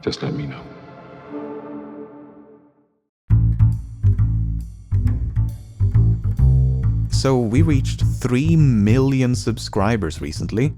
Just let me know. So we reached 3 million subscribers recently.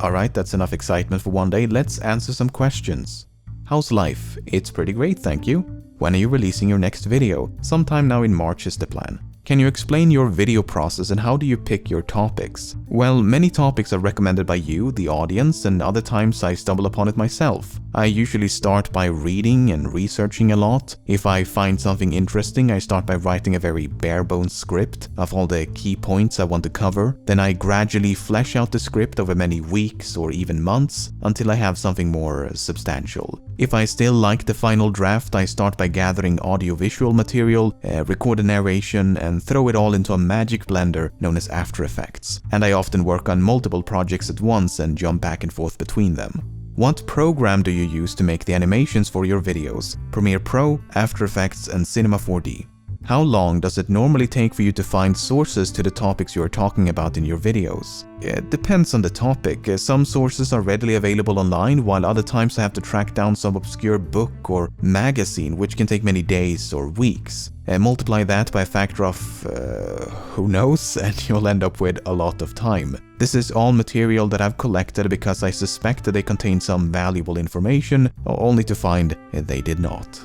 Alright, that's enough excitement for one day. Let's answer some questions. How's life? It's pretty great, thank you. When are you releasing your next video? Sometime now in March is the plan. Can you explain your video process and how do you pick your topics? Well, many topics are recommended by you, the audience, and other times I stumble upon it myself. I usually start by reading and researching a lot. If I find something interesting, I start by writing a very bare-bones script of all the key points I want to cover. Then I gradually flesh out the script over many weeks or even months until I have something more substantial. If I still like the final draft, I start by gathering audio-visual material, record a narration, and throw it all into a magic blender known as After Effects. And I often work on multiple projects at once and jump back and forth between them. What program do you use to make the animations for your videos? Premiere Pro, After Effects, and Cinema 4D. How long does it normally take for you to find sources to the topics you are talking about in your videos? It depends on the topic. Some sources are readily available online, while other times I have to track down some obscure book or magazine, which can take many days or weeks. Multiply that by a factor of who knows, and you'll end up with a lot of time. This is all material that I've collected because I suspect that they contain some valuable information, only to find they did not.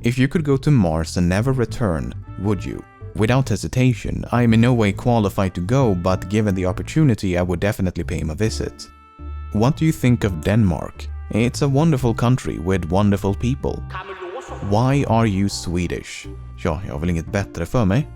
If you could go to Mars and never return, would you? Without hesitation. I am in no way qualified to go, but given the opportunity, I would definitely pay him a visit. What do you think of Denmark? It's a wonderful country with wonderful people. Why are you Swedish? Ja, jag har väl inget bättre för mig.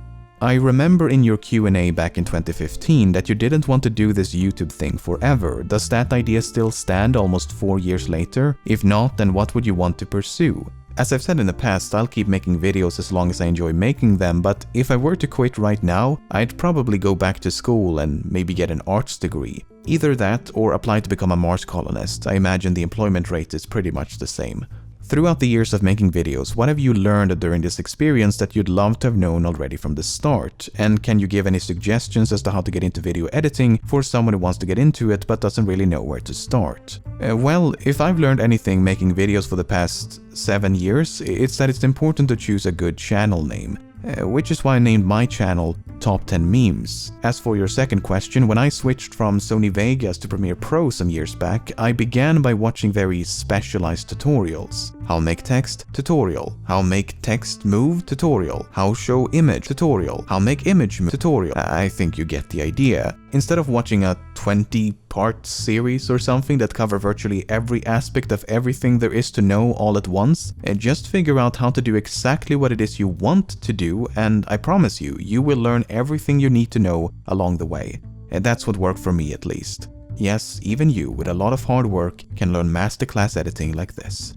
I remember in your Q&A back in 2015 that you didn't want to do this YouTube thing forever. Does that idea still stand almost 4 years later? If not, then what would you want to pursue? As I've said in the past, I'll keep making videos as long as I enjoy making them, but if I were to quit right now, I'd probably go back to school and maybe get an arts degree. Either that or apply to become a Mars colonist. I imagine the employment rate is pretty much the same. Throughout the years of making videos, what have you learned during this experience that you'd love to have known already from the start? And can you give any suggestions as to how to get into video editing for someone who wants to get into it but doesn't really know where to start? Well, if I've learned anything making videos for the past 7 years, it's that it's important to choose a good channel name. Which is why I named my channel Top 10 Memes. As for your second question, when I switched from Sony Vegas to Premiere Pro some years back, I began by watching very specialized tutorials. How make text? Tutorial. How make text move? Tutorial. How show image? Tutorial. How make image move? Tutorial. I think you get the idea. Instead of watching a 20-part series or something that cover virtually every aspect of everything there is to know all at once, just figure out how to do exactly what it is you want to do, and I promise you, you will learn everything you need to know along the way. And that's what worked for me at least. Yes, even you, with a lot of hard work, can learn masterclass editing like this.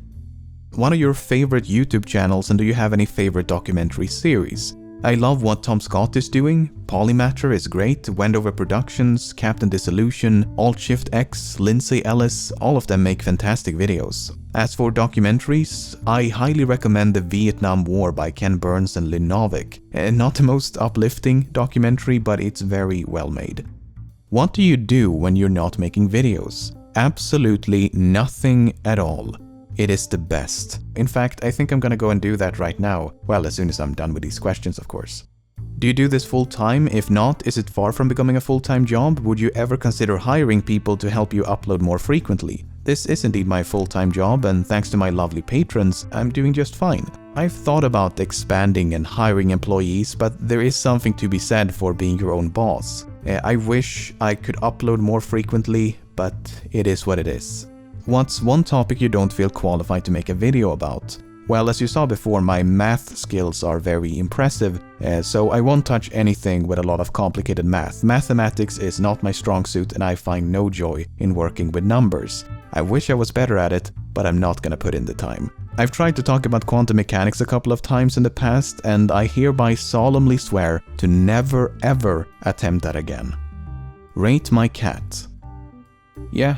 What are your favorite YouTube channels, and do you have any favorite documentary series? I love what Tom Scott is doing. Polymatter is great, Wendover Productions, Captain Dissolution, Alt-Shift X, Lindsay Ellis, all of them make fantastic videos. As for documentaries, I highly recommend The Vietnam War by Ken Burns and Lynn Novick. Not the most uplifting documentary, but it's very well made. What do you do when you're not making videos? Absolutely nothing at all. It is the best. In fact, I think I'm gonna go and do that right now. Well, as soon as I'm done with these questions, of course. Do you do this full-time? If not, is it far from becoming a full-time job? Would you ever consider hiring people to help you upload more frequently? This is indeed my full-time job, and thanks to my lovely patrons, I'm doing just fine. I've thought about expanding and hiring employees, but there is something to be said for being your own boss. I wish I could upload more frequently, but it is what it is. What's one topic you don't feel qualified to make a video about? Well, as you saw before, my math skills are very impressive, so I won't touch anything with a lot of complicated math. Mathematics is not my strong suit, and I find no joy in working with numbers. I wish I was better at it, but I'm not gonna put in the time. I've tried to talk about quantum mechanics a couple of times in the past, and I hereby solemnly swear to never ever attempt that again. Rate my cat. Yeah,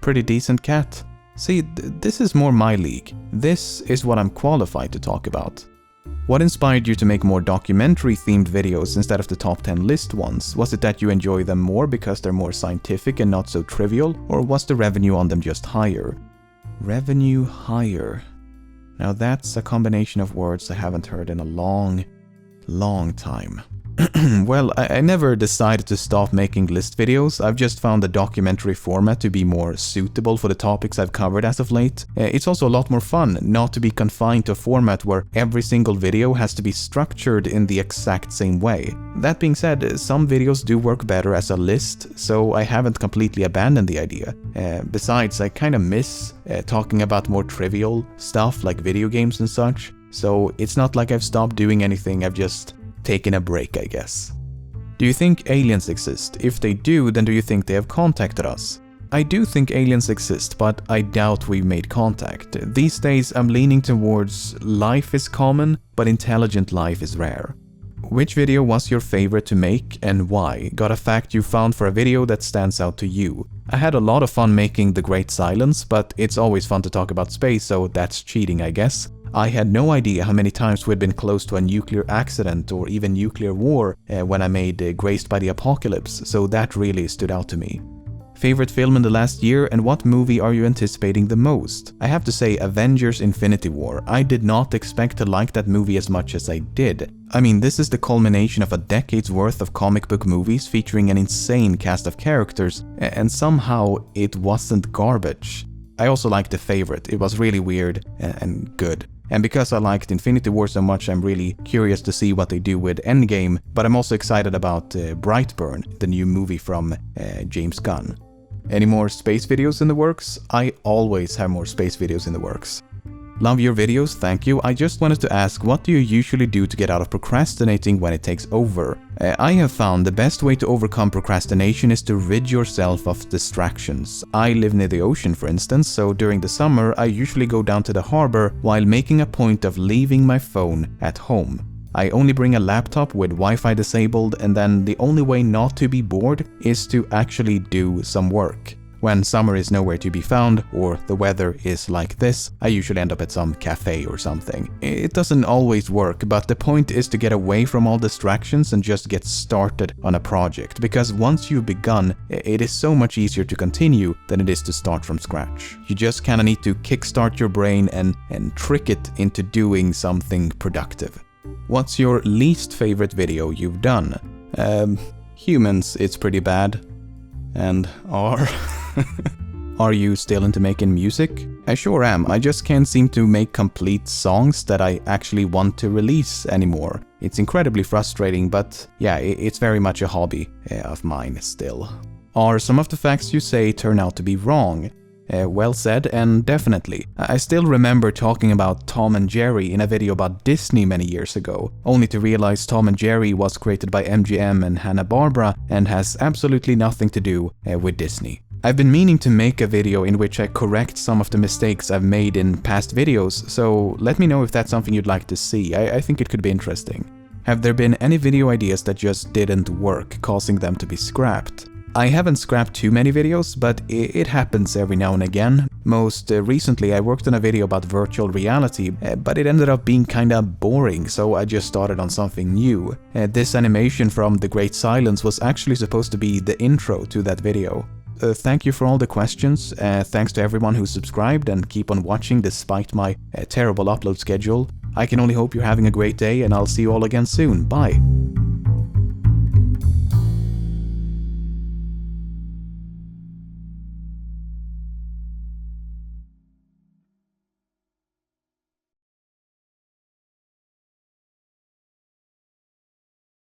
pretty decent cat. See, this is more my league. This is what I'm qualified to talk about. What inspired you to make more documentary-themed videos instead of the top 10 list ones? Was it that you enjoy them more because they're more scientific and not so trivial, or was the revenue on them just higher? Revenue higher. Now that's a combination of words I haven't heard in a long time. Well, I never decided to stop making list videos. I've just found the documentary format to be more suitable for the topics I've covered as of late. It's also a lot more fun not to be confined to a format where every single video has to be structured in the exact same way. That being said, some videos do work better as a list, so I haven't completely abandoned the idea. Besides, I kinda miss talking about more trivial stuff like video games and such, so it's not like I've stopped doing anything, I've just taken a break, I guess. Do you think aliens exist? If they do, then do you think they have contacted us? I do think aliens exist, but I doubt we've made contact. These days I'm leaning towards life is common, but intelligent life is rare. Which video was your favorite to make and why? Got a fact you found for a video that stands out to you? I had a lot of fun making The Great Silence, but it's always fun to talk about space, so that's cheating, I guess. I had no idea how many times we'd been close to a nuclear accident or even nuclear war when I made Graced by the Apocalypse, so that really stood out to me. Favorite film in the last year, and what movie are you anticipating the most? I have to say Avengers Infinity War. I did not expect to like that movie as much as I did. I mean, this is the culmination of a decade's worth of comic book movies featuring an insane cast of characters, and somehow it wasn't garbage. I also liked The Favorite. It was really weird and good. And because I liked Infinity War so much, I'm really curious to see what they do with Endgame, but I'm also excited about Brightburn, the new movie from James Gunn. Any more space videos in the works? I always have more space videos in the works. Love your videos, thank you. I just wanted to ask, what do you usually do to get out of procrastinating when it takes over? I have found the best way to overcome procrastination is to rid yourself of distractions. I live near the ocean, for instance, so during the summer I usually go down to the harbor while making a point of leaving my phone at home. I only bring a laptop with Wi-Fi disabled, and then the only way not to be bored is to actually do some work. When summer is nowhere to be found, or the weather is like this, I usually end up at some cafe or something. It doesn't always work, but the point is to get away from all distractions and just get started on a project, because once you've begun, it is so much easier to continue than it is to start from scratch. You just kinda need to kickstart your brain and trick it into doing something productive. What's your least favorite video you've done? Humans, it's pretty bad. And are you still into making music? I sure am. I just can't seem to make complete songs that I actually want to release anymore. It's incredibly frustrating, but yeah, it's very much a hobby of mine still. Are some of the facts you say turn out to be wrong? Well said, and definitely. I still remember talking about Tom and Jerry in a video about Disney many years ago, only to realize Tom and Jerry was created by MGM and Hanna-Barbera and has absolutely nothing to do with Disney. I've been meaning to make a video in which I correct some of the mistakes I've made in past videos, so let me know if that's something you'd like to see. I think it could be interesting. Have there been any video ideas that just didn't work, causing them to be scrapped? I haven't scrapped too many videos, but it happens every now and again. Most recently I worked on a video about virtual reality, but it ended up being kinda boring, so I just started on something new. This animation from The Great Silence was actually supposed to be the intro to that video. Thank you for all the questions, thanks to everyone who subscribed and keep on watching despite my terrible upload schedule. I can only hope you're having a great day, and I'll see you all again soon. Bye!